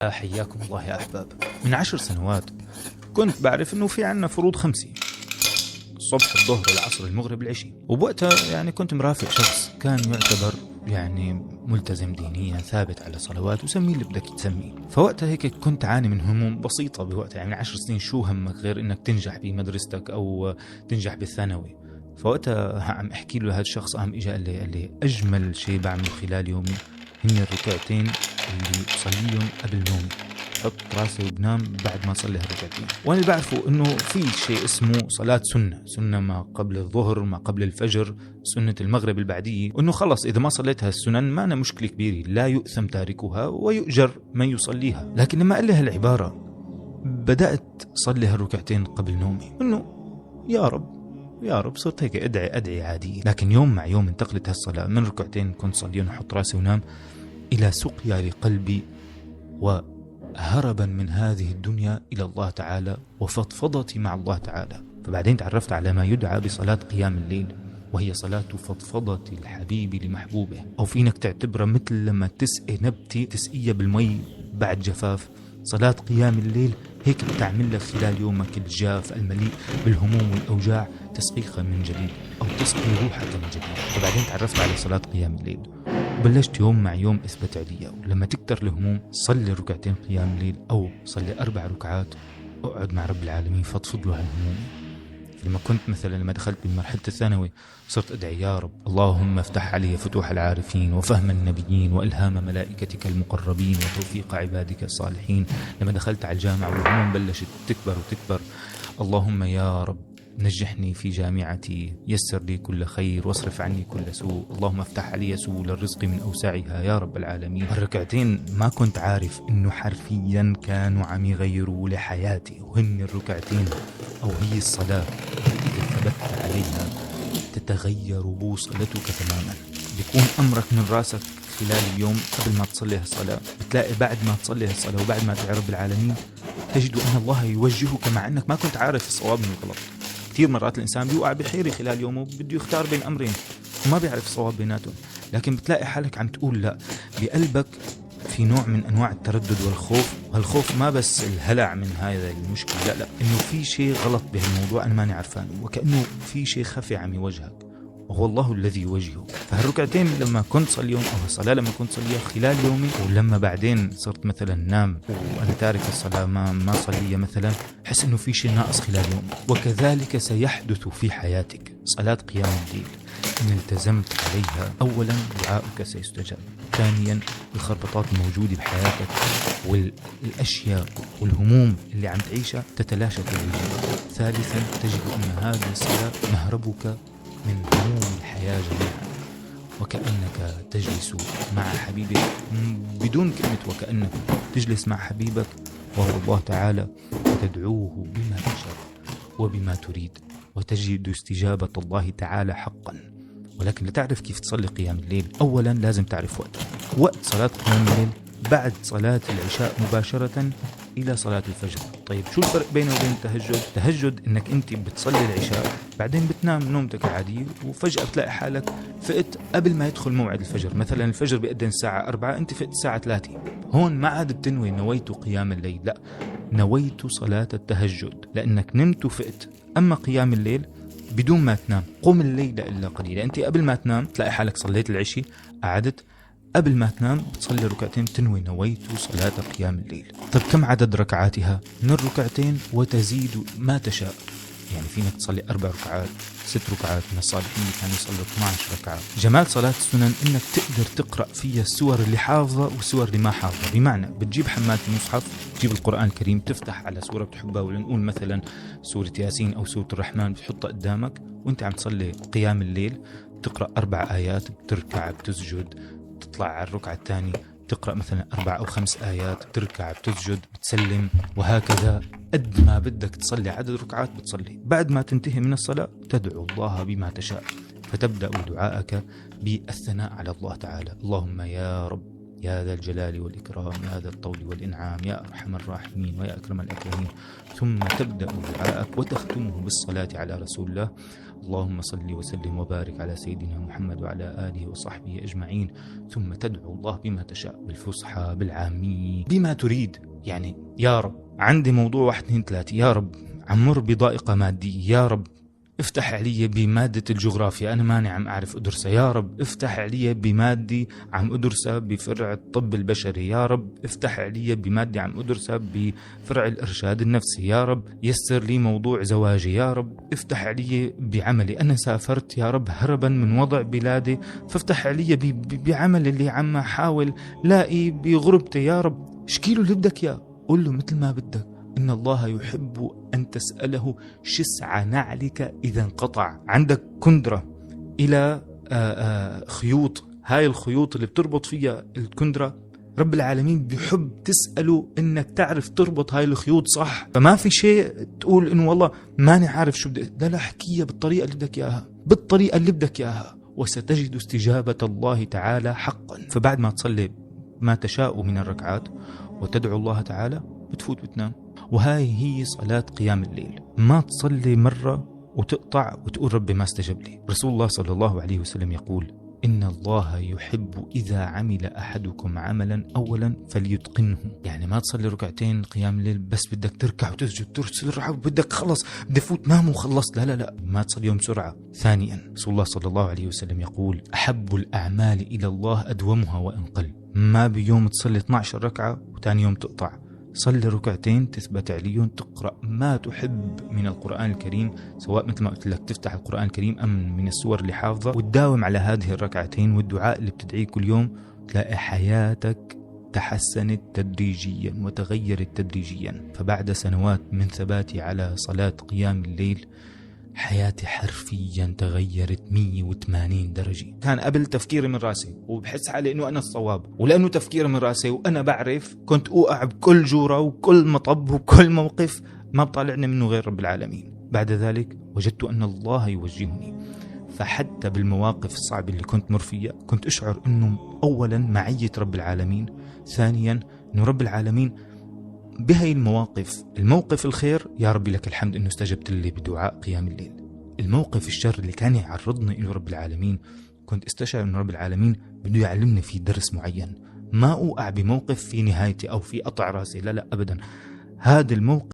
حياكم الله يا أحباب. من 10 سنوات كنت بعرف أنه في عنا فروض 5: الصبح، الظهر، العصر، المغرب، العشي. وبوقتها كنت مرافق شخص كان يعتبر ملتزم دينيا، ثابت على صلوات، وسميه اللي بدك تسميه. فوقتها هيك كنت عاني من هموم بسيطة بوقتها، من 10 سنين. شو همك غير انك تنجح بمدرستك او تنجح بالثانوي؟ فوقتها عم احكي له هذا الشخص، قام اجى قال لي اجمل شيء بعمله خلال يومي هن الركعتين اللي بصليهم قبل نومي. بحط راسي وبنام بعد ما اصلي هالركعتين. وانا بعرفه انه في شيء اسمه صلاة سنة ما قبل الظهر، ما قبل الفجر، سنة المغرب البعدية، وانه خلص اذا ما صليت هالسنن ما أنا مشكلة كبيرة، لا يؤثم تاركها ويؤجر من يصليها. لكن لما قال لي هالعبارة بدأت صلي هالركعتين قبل نومي، انه يا رب يا رب، صرت هيك ادعي عادي. لكن يوم مع يوم انتقلت هالصلاة من ركعتين كنت صليهم وحط راسي ونام الى سقيا لقلبي، وهربا من هذه الدنيا إلى الله تعالى، وفضفضتي مع الله تعالى. فبعدين تعرفت على ما يدعى بصلاة قيام الليل، وهي صلاة فضفضة الحبيب لمحبوبه، أو فينك تعتبرها مثل لما تسقي نبتة تسقيها بالمي بعد جفاف. صلاة قيام الليل هيك بتعمل لك خلال يومك الجاف المليء بالهموم والأوجاع تسقيقها من جديد، أو تسقي روحك من جديد. فبعدين تعرفت على صلاة قيام الليل، وبلشت يوم مع يوم اثبت عليا. ولما تكتر الهموم صلي ركعتين قيام الليل، او صلي 4 ركعات، اقعد مع رب العالمين فضفض له عن همومي. لما كنت مثلا لما دخلت بمرحلة الثانوي صرت ادعي يا رب اللهم افتح علي فتوح العارفين، وفهم النبيين، والهام ملائكتك المقربين، وتوفيق عبادك الصالحين. لما دخلت على الجامعة والهموم بلشت تكبر وتكبر، اللهم يا رب نجحني في جامعتي، يسر لي كل خير، واصرف عني كل سوء، اللهم افتح علي سبل الرزق من أوسعها يا رب العالمين. الركعتين ما كنت عارف انه حرفيا كانوا عم يغيروا لحياتي، وهن الركعتين او هي الصلاة اذا ثبت عليها تتغير بوصلتك تماما. بيكون امرك من راسك خلال اليوم قبل ما تصلي هالصلاة، بتلاقي بعد ما تصلي هالصلاة وبعد ما تدعي رب العالمين تجد أن الله يوجهك مع أنك ما كنت عارف الصواب من الغلط. كثير مرات الإنسان بيوقع بحيرة خلال يومه، بده يختار بين أمرين وما بيعرف الصواب بيناتهم، لكن بتلاقي حالك عم تقول لا، بقلبك في نوع من أنواع التردد والخوف. وهالخوف ما بس الهلع من هذا المشكلة، لا إنه في شيء غلط بهالموضوع أنا ماني عرفانه، وكأنه في شيء خفي عم يوجهك، وهو الله الذي يوجهه. فهالركعتين لما كنت صليهم، أو الصلاة لما كنت صليها خلال يومي، ولما بعدين صرت مثلا نام وأنا تارك الصلاة ما صليها مثلا، حس إنه في شيء ناقص خلال يومي. وكذلك سيحدث في حياتك. صلاة قيام الليل إن التزمت عليها، أولا دعاؤك سيستجاب، ثانيا الخربطات الموجودة بحياتك والأشياء والهموم اللي عم تعيشها تتلاشى تدريجيا، ثالثا تجد أن هذه الصلاة مهربك من هموم الحياة جميعا، وكأنك تجلس مع حبيبك بدون كلمة وكأنك تجلس مع حبيبك وهو الله تعالى، وتدعوه بما تشاء وبما تريد، وتجد استجابة الله تعالى حقا. ولكن لتعرف كيف تصلي قيام الليل، أولا لازم تعرف وقت صلاة قيام الليل بعد صلاة العشاء مباشرة إلى صلاة الفجر. طيب شو الفرق بينه وبين التهجد؟ التهجد إنك أنت بتصلي العشاء بعدين بتنام نومتك العادية، وفجأة بتلاقي حالك فقت قبل ما يدخل موعد الفجر. مثلا الفجر بيأذن الساعة 4، أنت فقت الساعة 3. هون ما عاد بتنوي نويت قيام الليل، لا، نويت صلاة التهجد، لأنك نمت وفقت. أما قيام الليل بدون ما تنام، قم الليل إلا قليلا. أنت قبل ما تنام تلاقي حالك صليت العشي، قعدت قبل ما تنام بتصلي ركعتين تنوي نويت صلاة قيام الليل. طيب كم عدد ركعاتها؟ من الركعتين وتزيد ما تشاء. يعني فينك تصلي 4 ركعات، 6 ركعات، من الصالحين كانوا يصلوا 12 ركعة. جمال صلاة السنن إنك تقدر تقرأ فيها السور اللي حافظة والسور اللي ما حافظة. بمعنى بتجيب حمات المصحف، تجيب القرآن الكريم، تفتح على سورة بتحبها، ولنقول مثلا سورة ياسين أو سورة الرحمن، بتحطها قدامك وانت عم تصلي قيام الليل، تقرأ 4 آيات، بتركع بتسجد، تطلع على الركعة الثانية تقرأ مثلا 4 أو 5 آيات، بتركع بتسجد بتسلم، وهكذا قد ما بدك تصلي عدد ركعات بتصلي. بعد ما تنتهي من الصلاة تدعو الله بما تشاء، فتبدأ دعاءك بالثناء على الله تعالى. اللهم يا رب يا ذا الجلال والإكرام، يا ذا الطول والإنعام، يا أرحم الراحمين ويا أكرم الأكرمين. ثم تبدأ دعاءك وتختمه بالصلاة على رسول الله: اللهم صل وسلم وبارك على سيدنا محمد وعلى آله وصحبه أجمعين. ثم تدعو الله بما تشاء، بالفصحى، بالعامية، بما تريد. يعني يا رب عندي موضوع 1 2 3، يا رب عمر بضائقة مادية، يا رب افتح علي بمادة الجغرافيا أنا ماني عم أعرف أدرسها، يا رب افتح علي بمادة عم أدرسها بفرع الطب البشري، يا رب افتح علي بمادة عم أدرسها بفرع الإرشاد النفسي، يا رب يسر لي موضوع زواجي، يا رب افتح علي بعملي، أنا سافرت يا رب هربا من وضع بلادي، فافتح علي بعمل اللي عم أحاول لاقي بغربتي، يا رب اشكيله اللي بدك إياه، قل له مثل ما بدك. إن الله يحب أن تسأله شسع نعلك إذا انقطع. عندك كندرة إلى خيوط، هاي الخيوط اللي بتربط فيها الكندرة، رب العالمين بيحب تسأله إنك تعرف تربط هاي الخيوط صح. فما في شيء تقول إنه والله ماني عارف شو بدي، لا احكيها بالطريقة اللي بدك إياها، بالطريقة اللي بدك إياها، وستجد استجابة الله تعالى حقا. فبعد ما تصلي ما تشاء من الركعات وتدعو الله تعالى بتفوت بتنام. وهاي هي صلاة قيام الليل. ما تصلي مرة وتقطع وتقول ربي ما استجب لي. رسول الله صلى الله عليه وسلم يقول: إن الله يحب إذا عمل أحدكم عملا أولا فليتقنه. يعني ما تصلي ركعتين قيام الليل بس بدك تركع وتسجد ترسل بدك خلص بدي فوت نام وخلص، لا لا لا، ما تصليهم بسرعة. ثانيا رسول الله صلى الله عليه وسلم يقول: أحب الأعمال إلى الله أدومها وإن قل. ما بيوم تصلي 12 ركعة وتاني يوم تقطع، صلي ركعتين تثبت عليهم، تقرأ ما تحب من القرآن الكريم، سواء مثل ما قلت لك تفتح القرآن الكريم أم من السور اللي حافظة، وتداوم على هذه الركعتين والدعاء اللي بتدعيه كل يوم، تلاقي حياتك تحسنت تدريجيا وتغيرت تدريجيا. فبعد سنوات من ثباتي على صلاة قيام الليل حياتي حرفيا تغيرت 180 درجة. كان قبل تفكيري من راسي وبحس حالي انه انا الصواب، ولانه تفكيري من راسي وانا بعرف كنت اوقع بكل جورة وكل مطب وكل موقف ما بطالعني منه غير رب العالمين. بعد ذلك وجدت ان الله يوجهني، فحتى بالمواقف الصعبة اللي كنت مر فيها كنت اشعر انه اولا معية رب العالمين، ثانيا انه رب العالمين بهاي الموقف الخير يا ربي لك الحمد انه استجبت لي بدعاء قيام الليل. الموقف الشر اللي كان يعرضني الى رب العالمين كنت استشعر ان رب العالمين بده يعلمني فيه درس معين، ما اوقع بموقف في نهايتي او في قطع راسي، لا لا ابدا. هذا الموقف